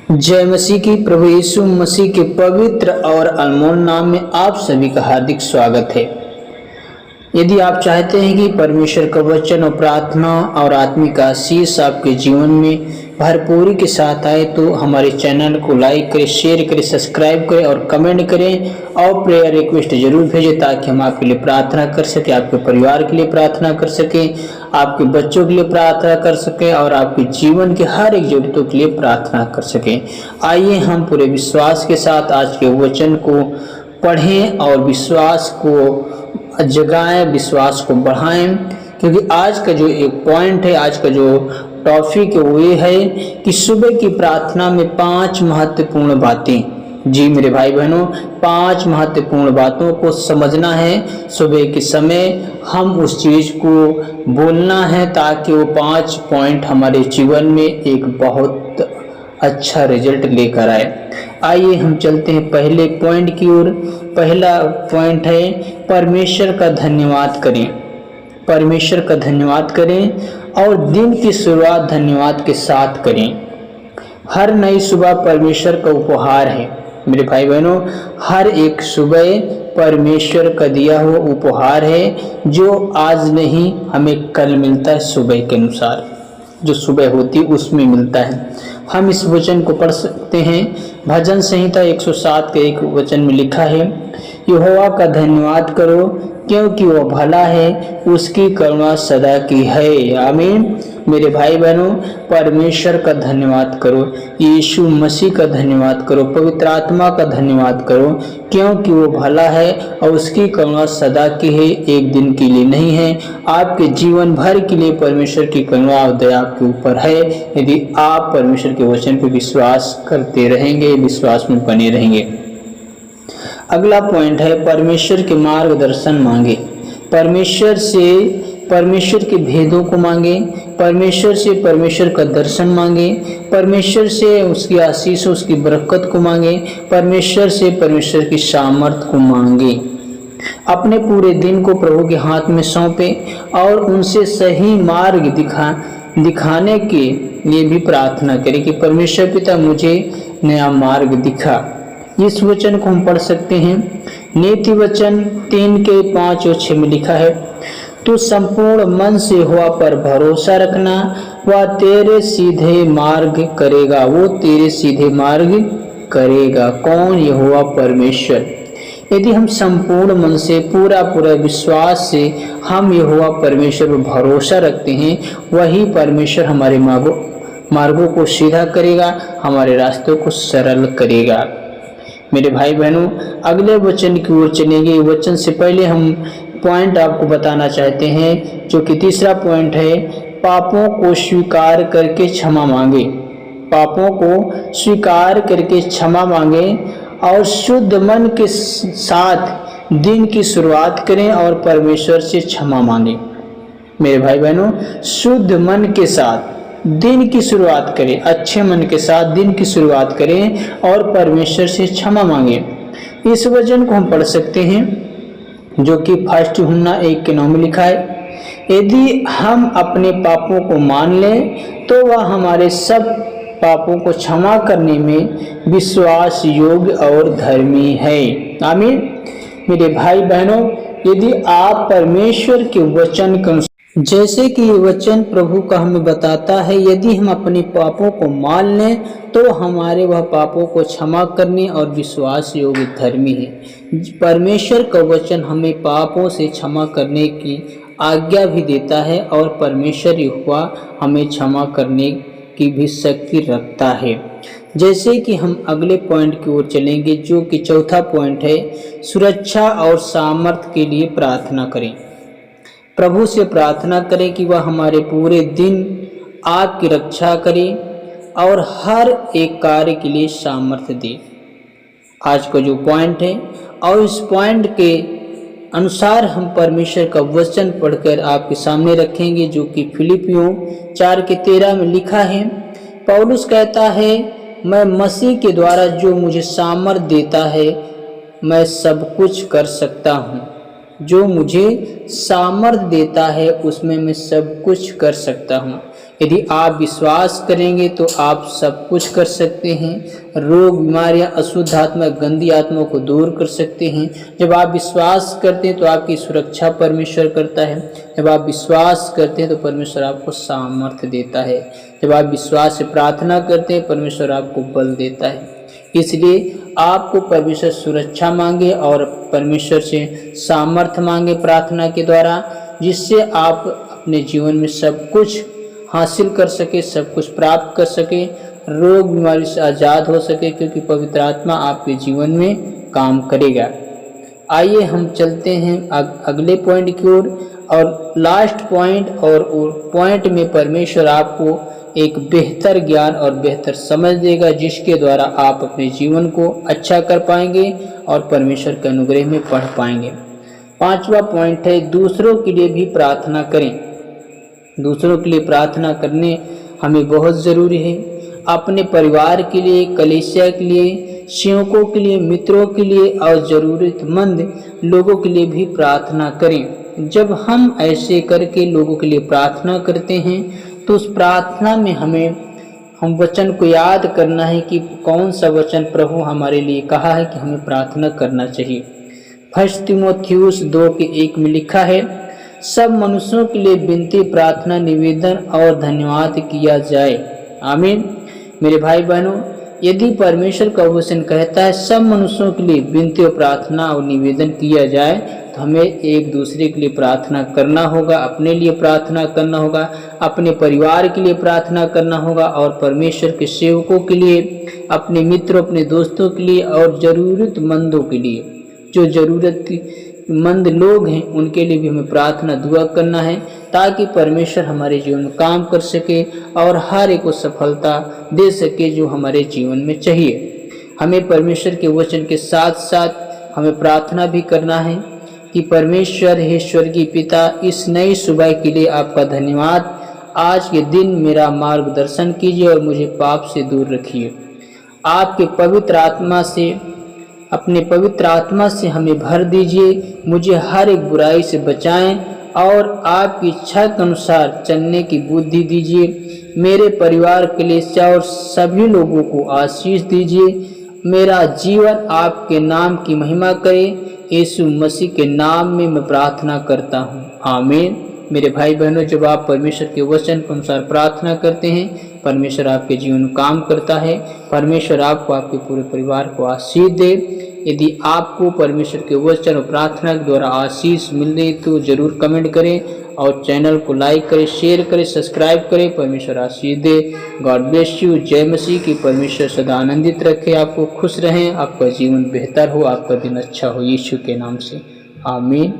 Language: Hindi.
जय मसीह की। प्रभु यीशु मसीह के पवित्र और अनमोल नाम में आप सभी का हार्दिक स्वागत है। यदि आप चाहते हैं कि परमेश्वर का वचन और प्रार्थना और आत्मिक आशीष आपके जीवन में भरपूरी के साथ आए तो हमारे चैनल को लाइक करें, शेयर करें, सब्सक्राइब करें और कमेंट करें और प्रेयर रिक्वेस्ट जरूर भेजें ताकि हम आपके लिए प्रार्थना कर सकें, आपके परिवार के लिए प्रार्थना कर सकें, आपके बच्चों के लिए प्रार्थना कर सकें और आपके जीवन के हर एक जरूरतों के लिए प्रार्थना कर सकें। आइए हम पूरे विश्वास के साथ आज के वचन को पढ़ें और विश्वास को जगाएं, विश्वास को बढ़ाएं, क्योंकि आज का जो एक पॉइंट है, आज का जो टॉपिक है वो ये है कि सुबह की प्रार्थना में 5 महत्वपूर्ण बातें। जी मेरे भाई बहनों, 5 महत्वपूर्ण बातों को समझना है। सुबह के समय हम उस चीज को बोलना है ताकि वो 5 पॉइंट हमारे जीवन में एक बहुत अच्छा रिजल्ट लेकर आए। आइए हम चलते हैं पहले पॉइंट की ओर। पहला पॉइंट है परमेश्वर का धन्यवाद करें। परमेश्वर का धन्यवाद करें और दिन की शुरुआत धन्यवाद के साथ करें। हर नई सुबह परमेश्वर का उपहार है मेरे भाई बहनों। हर एक सुबह परमेश्वर का दिया हुआ उपहार है जो आज नहीं हमें कल मिलता है। सुबह के अनुसार जो सुबह होती है उसमें मिलता है। हम इस वचन को पढ़ सकते हैं। भजन संहिता 107 के एक वचन में लिखा है, यहोवा का धन्यवाद करो क्योंकि वह भला है, उसकी करुणा सदा की है। आमीन। मेरे भाई बहनों, परमेश्वर का धन्यवाद करो, यीशु मसीह का धन्यवाद करो, पवित्र आत्मा का धन्यवाद करो क्योंकि वो भला है और उसकी करुणा सदा की है, एक दिन के लिए नहीं है, आपके जीवन भर के लिए परमेश्वर की करुणा और दया आपके ऊपर है। यदि आप परमेश्वर के वचन पर विश्वास करते रहेंगे, विश्वास में बने रहेंगे। अगला पॉइंट है परमेश्वर के मार्गदर्शन मांगे। परमेश्वर के भेदों को मांगे, परमेश्वर से परमेश्वर का दर्शन मांगे, परमेश्वर से उसकी आशीष, उसकी बरकत को मांगे, परमेश्वर से परमेश्वर की सामर्थ को मांगे। अपने पूरे दिन को प्रभु के हाथ में सौंपे और उनसे सही मार्ग दिखाने के लिए भी प्रार्थना करें कि परमेश्वर पिता मुझे नया मार्ग दिखा। इस वचन को हम पढ़ सकते हैं। नीति वचन 3 के 5 और 6 में लिखा है, तू संपूर्ण मन से यहोवा पर भरोसा रखना, वह तेरे सीधे मार्ग करेगा। वो तेरे सीधे मार्ग करेगा। कौन? यहोवा परमेश्वर। यदि हम संपूर्ण मन से पूरा विश्वास से हम यहोवा परमेश्वर पर भरोसा रखते हैं, वही परमेश्वर हमारे मार्गों को सीधा करेगा, हमारे रास्तों को सरल करेगा। मेरे भाई बहनों, अगले वचन की ओर चलेंगे। वचन से पहले हम पॉइंट आपको बताना चाहते हैं जो कि तीसरा पॉइंट है, पापों को स्वीकार करके क्षमा मांगे। पापों को स्वीकार करके क्षमा मांगे और शुद्ध मन के साथ दिन की शुरुआत करें और परमेश्वर से क्षमा मांगे। मेरे भाई बहनों, शुद्ध मन के साथ दिन की शुरुआत करें, अच्छे मन के साथ दिन की शुरुआत करें और परमेश्वर से क्षमा मांगे। इस वचन को हम पढ़ सकते हैं जो कि 1 यूहन्ना 1:9 में लिखा है, यदि हम अपने पापों को मान लें तो वह हमारे सब पापों को क्षमा करने में विश्वास योग्य और धर्मी है। आमीन। मेरे भाई बहनों, यदि आप परमेश्वर के वचन के जैसे कि ये वचन प्रभु का हमें बताता है, यदि हम अपने पापों को मान लें तो हमारे वह पापों को क्षमा करने और विश्वास योग्य धर्मी है। परमेश्वर का वचन हमें पापों से क्षमा करने की आज्ञा भी देता है और परमेश्वर यहोवा हमें क्षमा करने की भी शक्ति रखता है। जैसे कि हम अगले पॉइंट की ओर चलेंगे जो कि चौथा पॉइंट है, सुरक्षा और सामर्थ्य के लिए प्रार्थना करें। प्रभु से प्रार्थना करें कि वह हमारे पूरे दिन आपकी रक्षा करे और हर एक कार्य के लिए सामर्थ्य दे। आज का जो पॉइंट है और इस पॉइंट के अनुसार हम परमेश्वर का वचन पढ़कर आपके सामने रखेंगे जो कि फिलिपियों 4:13 में लिखा है। पौलुस कहता है, मैं मसीह के द्वारा जो मुझे सामर्थ्य देता है मैं सब कुछ कर सकता हूँ। जो मुझे सामर्थ्य देता है उसमें मैं सब कुछ कर सकता हूँ। यदि आप विश्वास करेंगे तो आप सब कुछ कर सकते हैं। रोग, बीमारियां, अशुद्ध आत्मा, गंदी आत्माओं को दूर कर सकते हैं। जब आप विश्वास करते हैं तो आपकी सुरक्षा परमेश्वर करता है। जब आप विश्वास करते हैं तो परमेश्वर आपको सामर्थ्य देता है। जब आप विश्वास से प्रार्थना करते हैं परमेश्वर आपको बल देता है। इसलिए आपको परमेश्वर सुरक्षा मांगे और परमेश्वर से सामर्थ्य मांगे प्रार्थना के द्वारा, जिससे आप अपने जीवन में सब कुछ हासिल कर सके, सब कुछ प्राप्त कर सके, रोग बीमारी से आज़ाद हो सके, क्योंकि पवित्र आत्मा आपके जीवन में काम करेगा। आइए हम चलते हैं अगले पॉइंट की ओर, और लास्ट पॉइंट और पॉइंट में परमेश्वर आपको एक बेहतर ज्ञान और बेहतर समझ देगा, जिसके द्वारा आप अपने जीवन को अच्छा कर पाएंगे और परमेश्वर के अनुग्रह में पढ़ पाएंगे। 5वां पॉइंट है दूसरों के लिए भी प्रार्थना करें। दूसरों के लिए प्रार्थना करने हमें बहुत ज़रूरी है। अपने परिवार के लिए, कलीसिया के लिए, सेवकों के लिए, मित्रों के लिए और ज़रूरतमंद लोगों के लिए भी प्रार्थना करें। जब हम ऐसे करके लोगों के लिए प्रार्थना करते हैं तो उस प्रार्थना में हम वचन को याद करना है कि कौन सा वचन प्रभु हमारे लिए कहा है कि हमें प्रार्थना करना चाहिए। 1 तीमुथियुस 2:1 में लिखा है, सब मनुष्यों के लिए विनती, प्रार्थना, निवेदन और धन्यवाद किया जाए। आमीन। मेरे भाई बहनों, यदि परमेश्वर का वचन कहता है सब मनुष्यों के लिए विनती और प्रार्थना और निवेदन किया जाए, तो हमें एक दूसरे के लिए प्रार्थना करना होगा, अपने लिए प्रार्थना करना होगा, अपने परिवार के लिए प्रार्थना करना होगा और परमेश्वर के सेवकों के लिए, अपने मित्रों, अपने दोस्तों के लिए और ज़रूरतमंदों के लिए, जो ज़रूरतमंद लोग हैं उनके लिए भी हमें प्रार्थना दुआ करना है, ताकि परमेश्वर हमारे जीवन में काम कर सके और हर एक को सफलता दे सके जो हमारे जीवन में चाहिए। हमें परमेश्वर के वचन के साथ साथ हमें प्रार्थना भी करना है कि परमेश्वर हे स्वर्गीय पिता, इस नई सुबह के लिए आपका धन्यवाद। आज के दिन मेरा मार्गदर्शन कीजिए और मुझे पाप से दूर रखिए। आपके पवित्र आत्मा से, अपने पवित्र आत्मा से हमें भर दीजिए, मुझे हर एक बुराई से बचाएं और आपकी इच्छा के अनुसार चलने की बुद्धि दीजिए। मेरे परिवार, कलीसिया और सभी लोगों को आशीष दीजिए। मेरा जीवन आपके नाम की महिमा करे। यीशु मसीह के नाम में मैं प्रार्थना करता हूँ, आमीन। मेरे भाई बहनों, जब आप परमेश्वर के वचन के अनुसार प्रार्थना करते हैं, परमेश्वर आपके जीवन में काम करता है। परमेश्वर आपको, आपके पूरे परिवार को आशीष दे। यदि आपको परमेश्वर के वचन और प्रार्थना के द्वारा आशीष मिल रही तो जरूर कमेंट करें और चैनल को लाइक करें, शेयर करें, सब्सक्राइब करें। परमेश्वर आशीष दे। God bless you. जय मसीह की। परमेश्वर सदा आनंदित रखे, आपको खुश रहें, आपका जीवन बेहतर हो, आपका दिन अच्छा हो, यीशु के नाम से, आमीन।